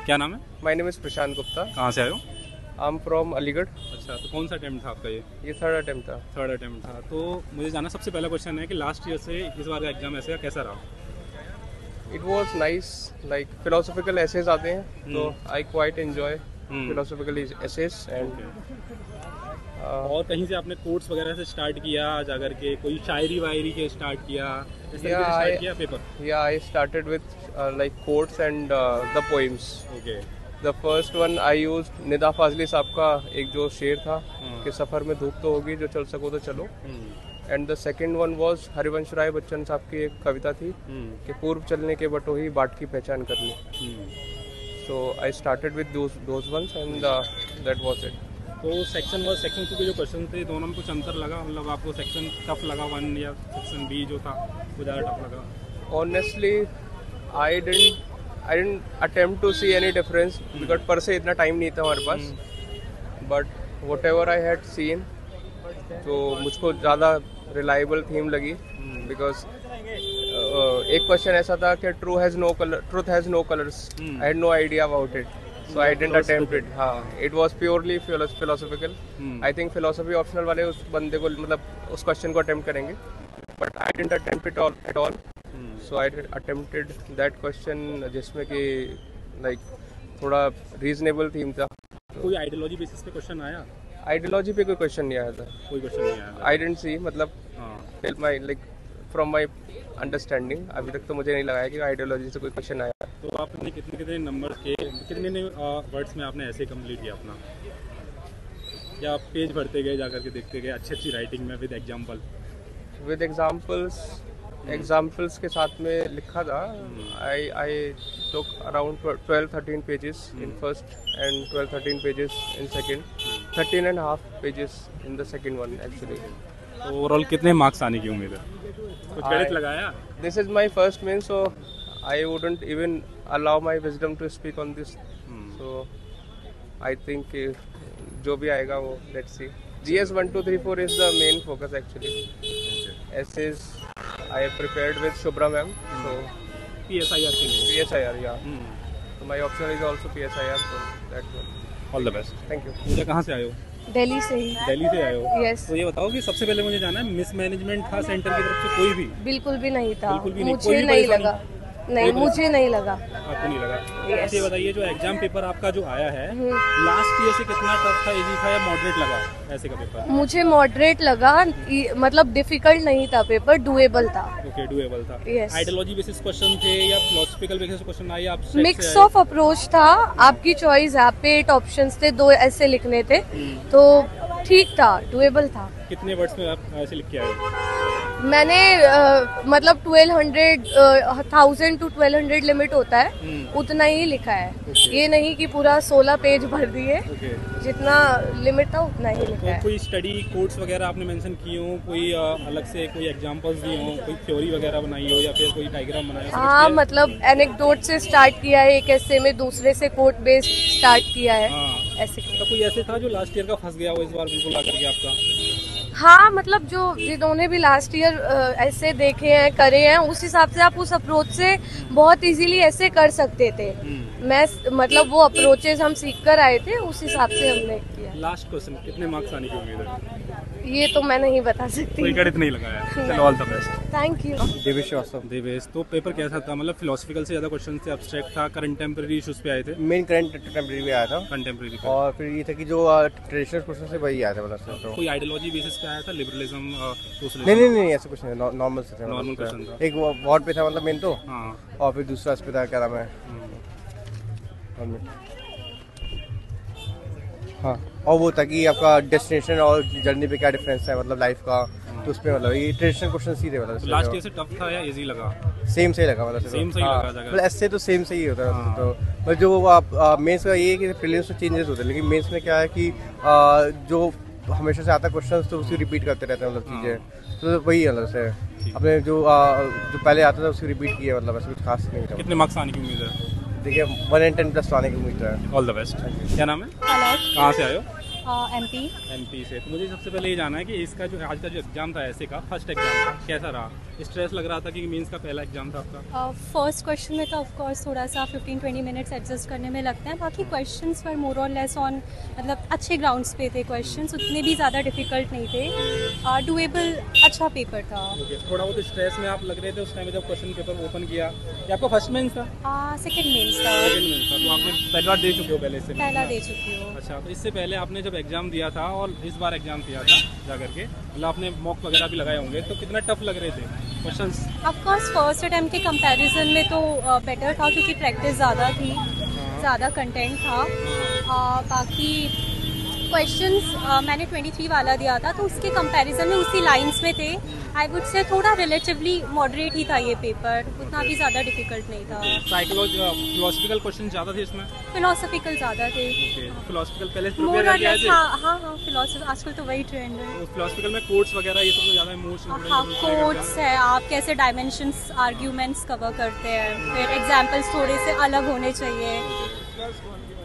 क्या नाम है? माय नेम इज़ प्रशांत गुप्ता। कहाँ से आए हो? I am from Aligarh. अच्छा, तो कौन सा अटेम्प्ट था आपका? ये थर्ड अटेम्प्ट था। थर्ड अटेम्प्ट था। तो मुझे जानना, सबसे पहला क्वेश्चन है कि लास्ट ईयर से इस बार का एग्जाम ऐसे कैसा रहा? It was nice, like philosophical essays आते हैं तो I quite enjoy philosophical essays and और कहीं से आपने कोट्स वगैरह से स्टार्ट किया जाकर के, कोई शायरी वायरी के स्टार्ट किया, इस तरीके से स्टार्ट किया पेपर? या I started with like quotes and the poems. Okay. The first one I use Nida Fazli साहब का एक जो शेर था कि सफ़र में धूप तो होगी, जो चल सको तो चलो। And the second one was Harivansh Rai Bachchan साहब की एक कविता थी कि पूर्व चलने के बटोही बाट की पहचान कर ली। So I started with those ones and that was it. तो सेक्शन 1 सेक्शन 2 के जो क्वेश्चन थे, दोनों में कुछ अंतर लगा? मतलब आपको सेक्शन टफ लगा 1 या सेक्शन बी जो था वो ज़्यादा टफ लगा? Honestly I didn't attempt to see any difference because per se इतना टाइम नहीं था हमारे पास। But whatever I had seen, तो मुझको ज़्यादा रिलायबल थीम लगी बिकॉज एक क्वेश्चन ऐसा था कि truth has no colours. I had no idea about it, so I didn't attempt it. हाँ, it was purely philosophical. I think philosophy optional वाले उस बंदे को, मतलब उस क्वेश्चन को अटेम्प्ट करेंगे, but I didn't attempt it at all. So I attempted that question जिसमें कि like थोड़ा reasonable theme था। कोई आइडियोलॉजी बेसिस पे क्वेश्चन आया? आइडियोलॉजी पे कोई क्वेश्चन नहीं आया था। कोई क्वेश्चन नहीं आया? I didn't see, मतलब till my like from my understanding अभी तक तो मुझे नहीं लगा है कि आइडियोलॉजी से कोई क्वेश्चन आया। तो आपने कितने नंबर के, कितने वर्ड्स में आपने ऐसे कंप्लीट किया अपना, या आप पेज भरते गए जाकर के देखते गए अच्छी राइटिंग में विद एग्जाम्पल्स के साथ में लिखा था? I took around 12-13 pages in first and 12-13 pages in second, 13.5 pages in the second one actually. Overall कितने मार्क्स आने की उम्मीद है? कुछ क्रेडिट लगाया? This is my first main, so I wouldn't even allow my wisdom to speak on this. So I think जो भी आएगा वो let's see. GS 1, 2, 3, 4 is the main focus actually. Essays I have prepared with Shubhra ma'am. So PSIR के लिए? PSIR, yeah. So my option is also PSIR, so that one. All the best. Thank you. पूजा कहाँ से आए हो? दिल्ली से ही। दिल्ली से आए हो? यस। तो ये बताओ कि सबसे पहले मुझे जानना है, मिसमैनेजमेंट था सेंटर की तरफ से कोई भी? बिल्कुल भी नहीं था। बिल्कुल भी नहीं? मुझे नहीं लगा। नहीं, मुझे नहीं लगा। आपको नहीं लगा? Yes. ये बताइए, जो एग्जाम पेपर आपका जो आया है लास्ट ईयर से कितना टफ था, इजी था या मॉडरेट लगा ऐसे का पेपर? मुझे मॉडरेट लगा, मतलब डिफिकल्ट नहीं था पेपर, डुएबल था। ओके, डुएबल था। Yes. आइडियोलॉजी बेसिस क्वेश्चन थे या फिलोसफिकल बेसिस क्वेश्चन आए? आप मिक्स ऑफ अप्रोच था, आपकी चॉइस है। आप पे 8 ऑप्शंस थे, 2 ऐसे लिखने थे, तो ठीक था, डुएबल था। कितने वर्ड्स में आप ऐसे लिख के आए? मैंने मतलब 1000 to 1200 लिमिट होता है, उतना ही लिखा है। ये नहीं कि पूरा 16 पेज भर दिए। जितना लिमिट था उतना ही लिखा है। कोई स्टडी कोड्स वगैरह आपने मेंशन किए हो? कोई अलग से कोई एग्जांपल्स दिए हो? कोई थ्योरी वगैरह बनाई हो या फिर कोई डायग्राम बनाया हो? हाँ, मतलब एनेक्डोट से स्टार्ट किया है, एक ऐसे में दूसरे से कोट बेस्ड स्टार्ट किया है। ऐसे तो कोई ऐसे था जो लास्ट ईयर का फंस गया हो इस बार बिल्कुल आकर के आपका? हाँ, मतलब जो जिन्होंने भी लास्ट ईयर ऐसे देखे हैं, करे हैं, उस हिसाब से आप उस अप्रोच से बहुत इजीली ऐसे कर सकते थे। मैं मतलब वो अप्रोचेस हम सीख कर आए थे, उस हिसाब से हमने किया। लास्ट क्वेश्चन, कितने मार्क्स आने की उम्मीद है? ये तो मैं नहीं बता सकती। कोई क्रेडिट नहीं लगाया? चलो, all the best. Thank you. Devesh Srivastava. Devesh, तो पेपर कैसा था? मतलब फिलोसफिकल से ज़्यादा क्वेश्चन थे, एब्स्ट्रैक्ट था, कंटेम्प्रेरी इश्यूज पे आए थे? मेन करंट कंटेम्प्रेरी में आया था। कंटेम्प्रेरी पे। और फिर ये था कि जो ट्रेडिशनल क्वेश्चन से वही आया था, मतलब तो कोई आइडियोलॉजी बेसिस पे आया था? Liberalism, socialism? नहीं, ऐसा कुछ नहीं, नॉर्मल से था। नॉर्मल क्वेश्चन था। एक वर्ड पे था, मतलब मेन तो। हाँ। और फिर दूसरा इस पे था, क्या नाम है? हाँ, और वो था कि आपका डेस्टिनेशन और जर्नी पे क्या डिफरेंस है, मतलब लाइफ का, तो उस पे मतलब ये ट्रेडिशनल क्वेश्चन ही थे। मतलब लास्ट ईयर से टफ था या इजी लगा? सेम सही लगा, मतलब सेम सही लगा था। मतलब ऐसे तो सेम सही होता है। तो मतलब जो आप मेंस का ये है कि प्रीलिम्स में चेंजेस होते हैं, लेकिन मेंस में क्या है कि जो हमेशा से आता है क्वेश्चन, तो उसको रिपीट करते रहते हैं, मतलब चीज़ें तो वही है। मतलब से अपने जो पहले आता था उसको रिपीट किया, मतलब ऐसा कुछ खास नहीं था। कितने मार्क्स आने की उम्मीद है? देखिए 1 and 10 प्लस आने की उम्मीद है। All the best. क्या नाम है? अलग। कहाँ से आए हो? एमपी से। तो मुझे सबसे पहले ये जानना है कि इसका जो आज का जो एग्जाम था ऐसे का फर्स्ट एग्जाम था कैसा रहा? स्ट्रेस लग रहा था कि मींस का पहला एग्जाम था आपका? फर्स्ट क्वेश्चन में तो ऑफ कोर्स थोड़ा सा 15-20 मिनट्स एडजस्ट करने में लगते हैं। बाकी क्वेश्चंस पर मोर और लेस ऑन मतलब अच्छे ग्राउंड्स पे थे क्वेश्चंस, उतने भी ज़्यादा डिफिकल्ट नहीं थे। डुएबल अच्छा पेपर था। थोड़ा बहुत स्ट्रेस में आप लग रहे थे उस टाइम जब क्वेश्चन पेपर ओपन किया? ये आपका फर्स्ट मेंस था? सेकेंड मेंस था। सेकंड मेंस था। तो आपने पहली बार दे चुके हो पहले से? पहला दे चुकी हूँ। अच्छा, तो इससे पहले आपने जब एग्जाम दिया था और इस बार एग्जाम दिया था जा करके, मतलब आपने मॉक वगैरह भी लगाए होंगे, तो कितना टफ लग रहे थे questions? Of course first attempt के कंपैरिजन में तो बेटर था क्योंकि प्रैक्टिस ज़्यादा थी, ज़्यादा कंटेंट था। बाकी क्वेश्चंस मैंने 23 वाला दिया था तो उसके कंपैरिजन में उसी लाइंस में थे। आई वुड से थोड़ा रिलेटिवली मॉडरेट ही था ये पेपर, उतना भी ज़्यादा डिफिकल्ट नहीं था। साइकोलॉजी फिलोसफिकल क्वेश्चन ज़्यादा थे इसमें? फिलोसफिकल ज़्यादा थे। फिलोसफिकल पहले से मोर प्रिपेयर और करके आए लेस। थे? हाँ फिलोसफी आजकल तो वही ट्रेंड है। फिलोसफिकल में कोट्स वगैरह ये सब तो ज़्यादा इमोशंस? हाँ कोड्स है, आप कैसे डायमेंशंस आर्ग्यूमेंट्स कवर करते हैं, फिर एग्जाम्पल्स थोड़े से अलग होने चाहिए।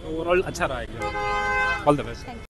ओवरऑल अच्छा रहा एग्जाम। All the best.